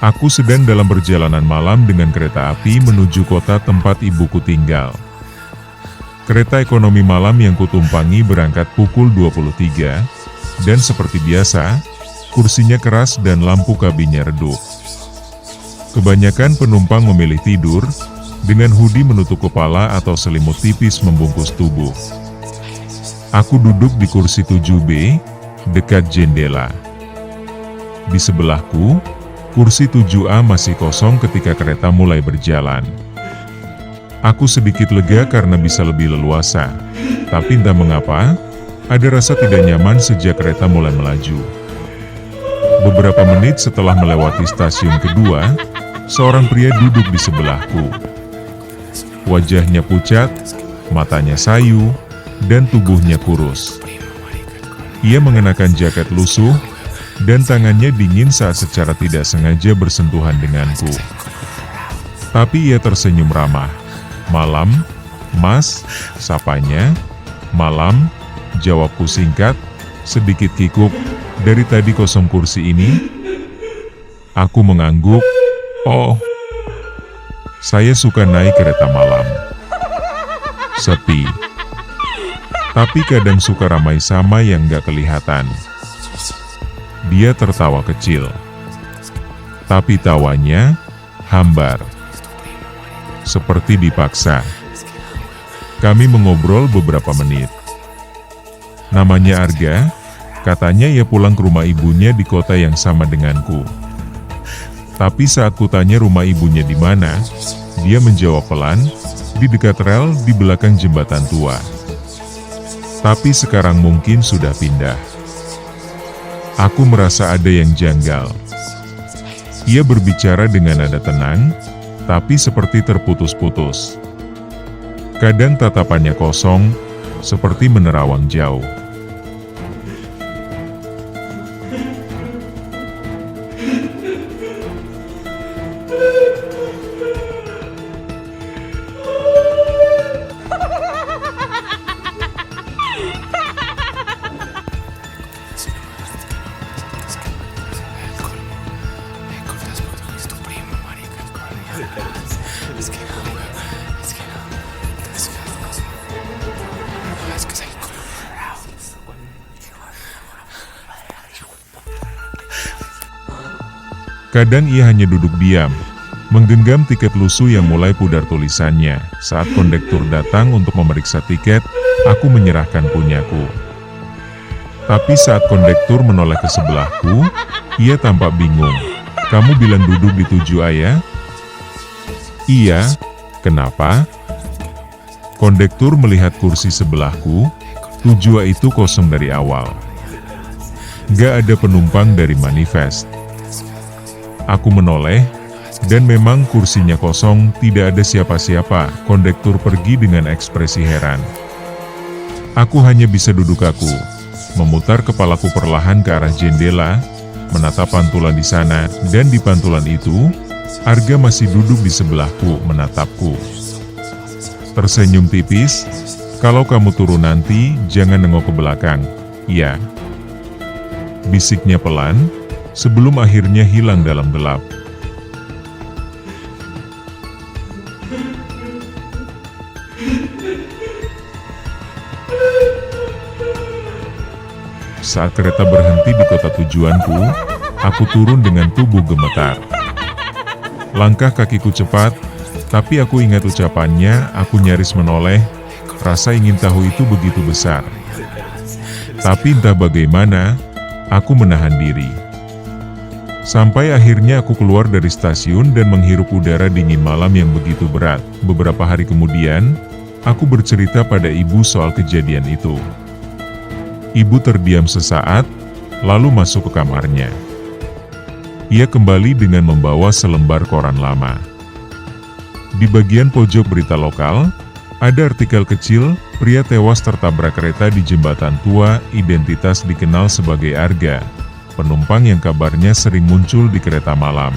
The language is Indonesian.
Aku sedang dalam perjalanan malam dengan kereta api menuju kota tempat ibuku tinggal. Kereta ekonomi malam yang kutumpangi berangkat pukul 23, dan seperti biasa, kursinya keras dan lampu kabinnya redup. Kebanyakan penumpang memilih tidur, dengan hoodie menutup kepala atau selimut tipis membungkus tubuh. Aku duduk di kursi 7B, dekat jendela. Di sebelahku, kursi 7A masih kosong ketika kereta mulai berjalan. Aku sedikit lega karena bisa lebih leluasa, tapi entah mengapa, ada rasa tidak nyaman sejak kereta mulai melaju. Beberapa menit setelah melewati stasiun kedua, seorang pria duduk di sebelahku. Wajahnya pucat, matanya sayu, dan tubuhnya kurus. Ia mengenakan jaket lusuh, dan tangannya dingin saat secara tidak sengaja bersentuhan denganku. Tapi ia tersenyum ramah. "Malam, Mas," sapanya. "Malam," jawabku singkat, sedikit kikuk. "Dari tadi kosong kursi ini?" Aku mengangguk. "Oh, saya suka naik kereta malam. Sepi. Tapi kadang suka ramai sama yang gak kelihatan." Dia tertawa kecil. Tapi tawanya hambar. Seperti dipaksa. Kami mengobrol beberapa menit. Namanya Arga, katanya ia pulang ke rumah ibunya di kota yang sama denganku. Tapi saat kutanya rumah ibunya di mana, dia menjawab pelan, di dekat rel di belakang jembatan tua. Tapi sekarang mungkin sudah pindah. Aku merasa ada yang janggal. Ia berbicara dengan nada tenang, tapi seperti terputus-putus. Kadang tatapannya kosong, seperti menerawang jauh. Kadang ia hanya duduk diam, menggenggam tiket lusuh yang mulai pudar tulisannya. Saat kondektur datang untuk memeriksa tiket, aku menyerahkan punyaku. Tapi saat kondektur menoleh ke sebelahku, ia tampak bingung. "Kamu bilang duduk di 7A ya?" "Iya, kenapa?" Kondektur melihat kursi sebelahku, 7A itu kosong dari awal. Gak ada penumpang dari manifest. Aku menoleh, dan memang kursinya kosong, tidak ada siapa-siapa. Kondektur pergi dengan ekspresi heran. Aku hanya bisa duduk kaku, memutar kepalaku perlahan ke arah jendela, menatap pantulan di sana, dan di pantulan itu, Arga masih duduk di sebelahku, menatapku. Tersenyum tipis, "Kalau kamu turun nanti, jangan nengok ke belakang, ya?" Bisiknya pelan, sebelum akhirnya hilang dalam gelap. Saat kereta berhenti di kota tujuanku, aku turun dengan tubuh gemetar. Langkah kakiku cepat, tapi aku ingat ucapannya. Aku nyaris menoleh, rasa ingin tahu itu begitu besar. Tapi entah bagaimana, aku menahan diri. Sampai akhirnya aku keluar dari stasiun dan menghirup udara dingin malam yang begitu berat. Beberapa hari kemudian, aku bercerita pada ibu soal kejadian itu. Ibu terdiam sesaat, lalu masuk ke kamarnya. Ia kembali dengan membawa selembar koran lama. Di bagian pojok berita lokal, Ada artikel kecil, pria tewas tertabrak kereta di jembatan tua, identitas dikenal sebagai Arga, penumpang yang kabarnya sering muncul di kereta malam.